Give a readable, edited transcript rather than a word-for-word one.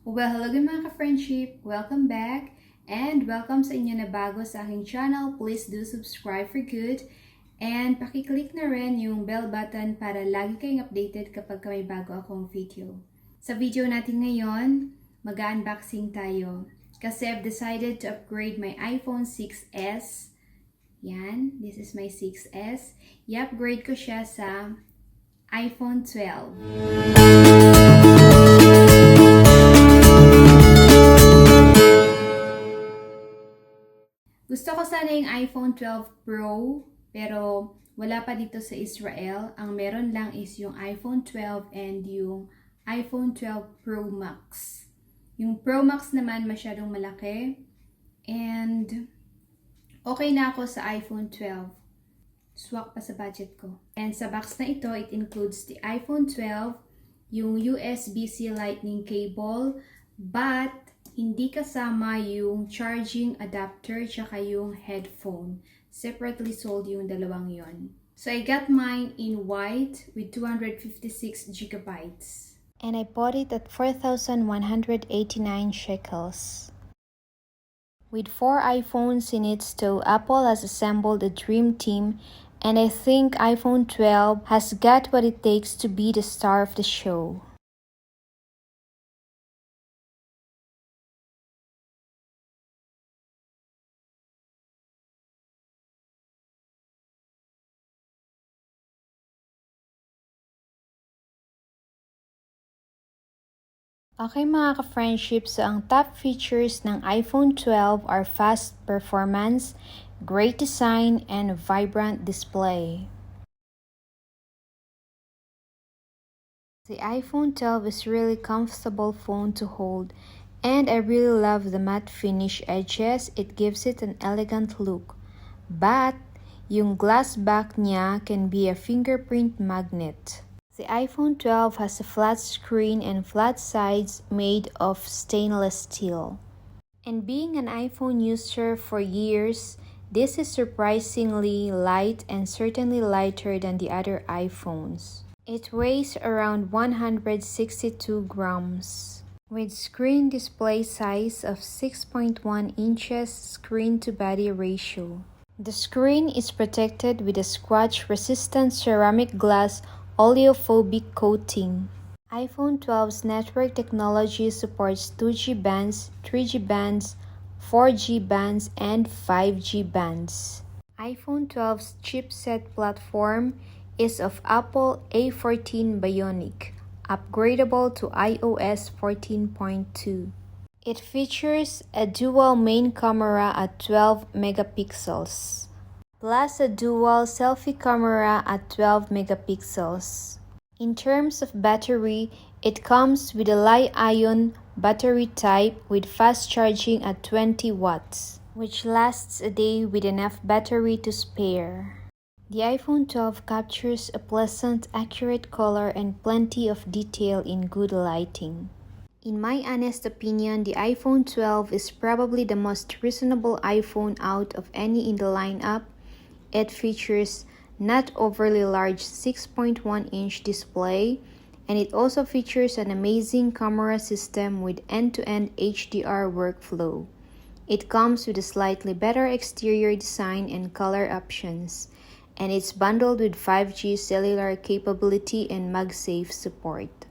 Well, hello good mga ka-friendship! Welcome back! And welcome sa inyo na bago sa aking channel. Please do subscribe for good. And pakiclick na rin yung bell button para lagi kayong updated kapag may bago akong video. Sa video natin ngayon, mag-unboxing tayo. Kasi I've decided to upgrade my iPhone 6s. Yan, this is my 6s. I-upgrade ko siya sa iPhone 12. Gusto ko sana yung iPhone 12 Pro, pero wala pa dito sa Israel. Ang meron lang is yung iPhone 12 and yung iPhone 12 Pro Max. Yung Pro Max naman masyadong malaki. And okay na ako sa iPhone 12. Swak pa sa budget ko. And sa box na ito, it includes the iPhone 12, yung USB-C lightning cable, but hindi kasama yung charging adapter tsaka yung headphone. Separately sold yung dalawang yon. So I got mine in white with 256 gigabytes. And I bought it at 4,189 shekels. With 4 iPhones in its tow, Apple has assembled a dream team, and I think iPhone 12 has got what it takes to be the star of the show. Okay mga ka-friendship, so ang top features ng iPhone 12 are fast performance, great design, and vibrant display. The iPhone 12 is really comfortable phone to hold, and I really love the matte finish edges. It gives it an elegant look. But yung glass back niya can be a fingerprint magnet. The iPhone 12 has a flat screen and flat sides made of stainless steel. And being an iPhone user for years, this is surprisingly light and certainly lighter than the other iPhones. It weighs around 162 grams. With screen display size of 6.1 inches screen-to-body ratio. The screen is protected with a scratch-resistant ceramic glass oleophobic coating. iPhone 12's network technology supports 2G bands, 3G bands, 4G bands, and 5G bands. iPhone 12's chipset platform is of Apple A14 Bionic, upgradable to iOS 14.2. It features a dual main camera at 12 megapixels. Plus a dual selfie camera at 12 megapixels. In terms of battery, it comes with a Li-ion battery type with fast charging at 20 watts, which lasts a day with enough battery to spare. The iPhone 12 captures a pleasant, accurate color and plenty of detail in good lighting. In my honest opinion, the iPhone 12 is probably the most reasonable iPhone out of any in the lineup. It features not overly large 6.1-inch display, and it also features an amazing camera system with end-to-end HDR workflow. It comes with a slightly better exterior design and color options, and it's bundled with 5G cellular capability and MagSafe support.